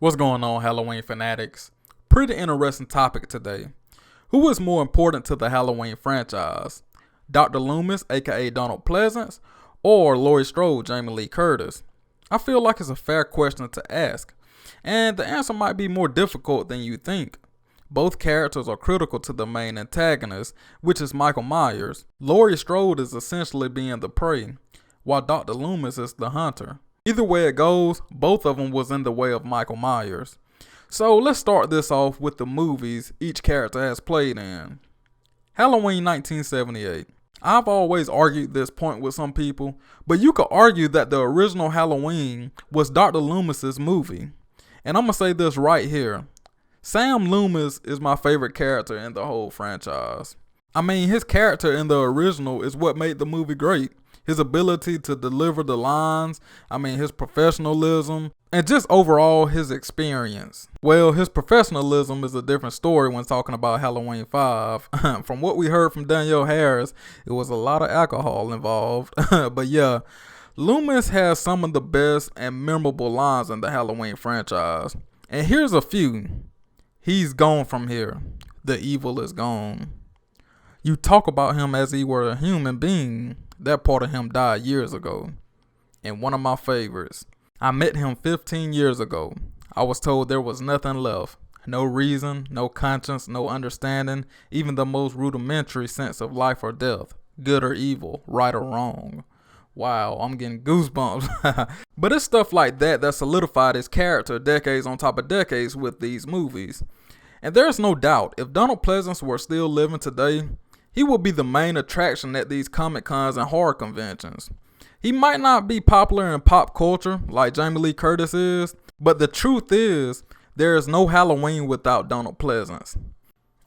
What's going on, Halloween fanatics? Pretty interesting topic today. Who is more important to the Halloween franchise? Dr. Loomis, aka Donald Pleasence, or Laurie Strode, Jamie Lee Curtis? I feel like it's a fair question to ask, and the answer might be more difficult than you think. Both characters are critical to the main antagonist, which is Michael Myers. Laurie Strode is essentially being the prey, while Dr. Loomis is the hunter. Either way it goes, both of them was in the way of Michael Myers. So let's start this off with the movies each character has played in. Halloween 1978. I've always argued this point with some people, but you could argue that the original Halloween was Dr. Loomis's movie. And I'm going to say this right here. Sam Loomis is my favorite character in the whole franchise. I mean, his character in the original is what made the movie great. His ability to deliver the lines, his professionalism, and just overall his experience. Well, his professionalism is a different story when talking about Halloween 5. From what we heard from Danielle Harris, it was a lot of alcohol involved. But yeah, Loomis has some of the best and memorable lines in the Halloween franchise. And here's a few. He's gone from here. The evil is gone. You talk about him as he were a human being. That part of him died years ago. And one of my favorites. I met him 15 years ago. I was told there was nothing left. No reason, no conscience, no understanding, even the most rudimentary sense of life or death. Good or evil, right or wrong. Wow, I'm getting goosebumps. But it's stuff like that solidified his character decades on top of decades with these movies. And there's no doubt, if Donald Pleasence were still living today, he would be the main attraction at these Comic Cons and horror conventions. He might not be popular in pop culture like Jamie Lee Curtis is, but the truth is, there is no Halloween without Donald Pleasence.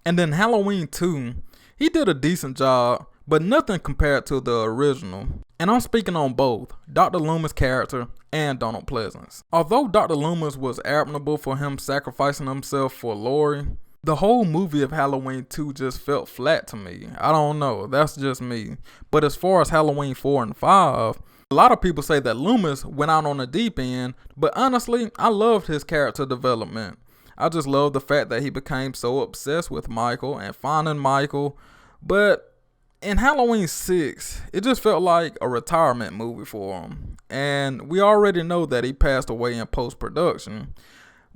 And then Halloween 2, he did a decent job, but nothing compared to the original. And I'm speaking on both, Dr. Loomis' character and Donald Pleasence. Although Dr. Loomis was admirable for him sacrificing himself for Laurie, the whole movie of Halloween 2 just felt flat to me. I don't know, that's just me. But as far as Halloween 4 and 5, a lot of people say that Loomis went out on the deep end, but honestly, I loved his character development. I just love the fact that he became so obsessed with Michael and finding Michael. But in Halloween 6, it just felt like a retirement movie for him. And we already know that he passed away in post-production.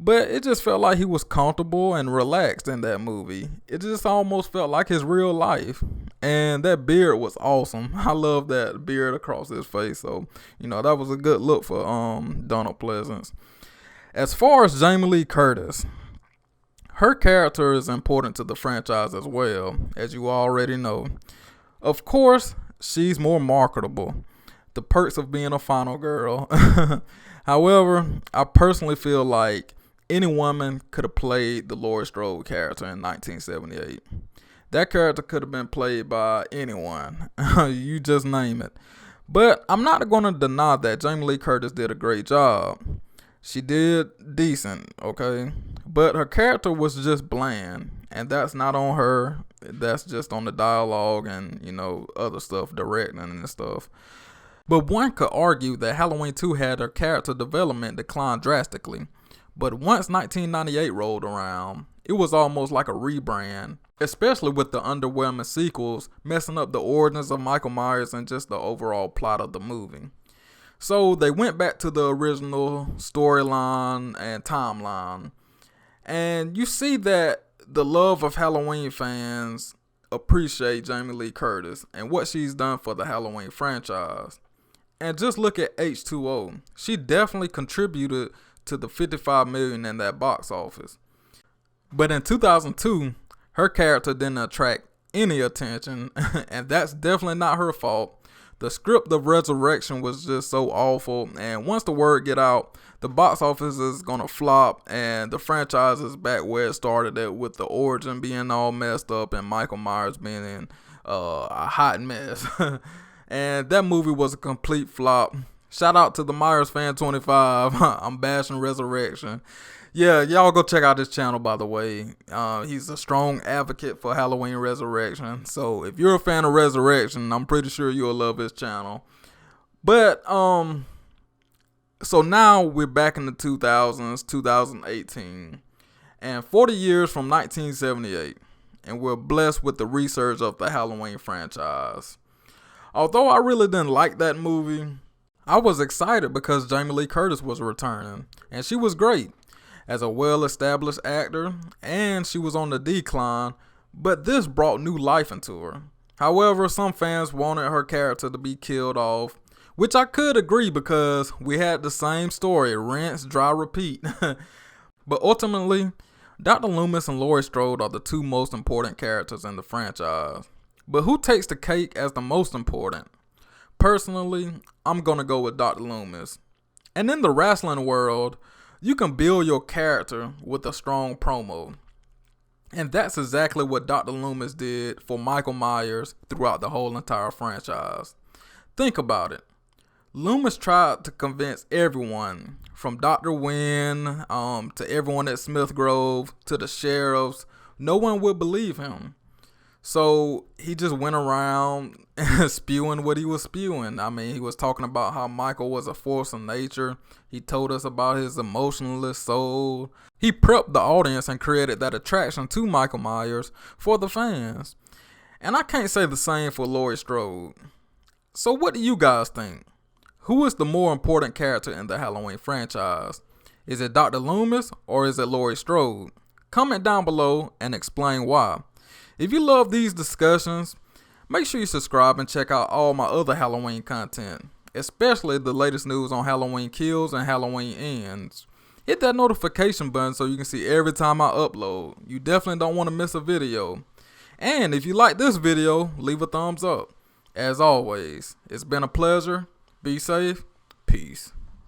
But it just felt like he was comfortable and relaxed in that movie. It just almost felt like his real life. And that beard was awesome. I love that beard across his face. So, that was a good look for Donald Pleasence. As far as Jamie Lee Curtis, her character is important to the franchise as well, as you already know. Of course, she's more marketable. The perks of being a final girl. However, I personally feel like any woman could have played the Laurie Strode character in 1978. That character could have been played by anyone. You just name it. But I'm not going to deny that Jamie Lee Curtis did a great job. She did decent, okay? But her character was just bland. And that's not on her. That's just on the dialogue and, other stuff, directing and stuff. But one could argue that Halloween 2 had her character development decline drastically. But once 1998 rolled around, it was almost like a rebrand, especially with the underwhelming sequels messing up the origins of Michael Myers and just the overall plot of the movie. So they went back to the original storyline and timeline. And you see that the love of Halloween fans appreciate Jamie Lee Curtis and what she's done for the Halloween franchise. And just look at H2O. She definitely contributed to the $55 million in that box office. But in 2002, her character didn't attract any attention, and that's definitely not her fault. The script of Resurrection was just so awful, and once the word get out, the box office is gonna flop, and the franchise is back where it started at, with the origin being all messed up and Michael Myers being in a hot mess. And that movie was a complete flop. Shout out to the Myers Fan 25. I'm bashing Resurrection. Yeah, y'all go check out his channel, by the way. He's a strong advocate for Halloween Resurrection. So if you're a fan of Resurrection, I'm pretty sure you'll love his channel. But So now we're back in the 2000s, 2018, and 40 years from 1978, and we're blessed with the resurgence of the Halloween franchise. Although I really didn't like that movie, I was excited because Jamie Lee Curtis was returning, and she was great as a well-established actor, and she was on the decline, but this brought new life into her. However, some fans wanted her character to be killed off, which I could agree because we had the same story, rinse, dry, repeat. But ultimately, Dr. Loomis and Laurie Strode are the two most important characters in the franchise. But who takes the cake as the most important? Personally, I'm going to go with Dr. Loomis. And in the wrestling world, you can build your character with a strong promo. And that's exactly what Dr. Loomis did for Michael Myers throughout the whole entire franchise. Think about it. Loomis tried to convince everyone, from Dr. Wynn to everyone at Smith Grove to the sheriffs. No one would believe him. So he just went around spewing what he was spewing. I mean, he was talking about how Michael was a force of nature. He told us about his emotionless soul. He prepped the audience and created that attraction to Michael Myers for the fans. And I can't say the same for Laurie Strode. So what do you guys think? Who is the more important character in the Halloween franchise? Is it Dr. Loomis or is it Laurie Strode? Comment down below and explain why. If you love these discussions, make sure you subscribe and check out all my other Halloween content, especially the latest news on Halloween kills and Halloween ends. Hit that notification button so you can see every time I upload. You definitely don't want to miss a video. And if you like this video, leave a thumbs up. As always, it's been a pleasure. Be safe. Peace.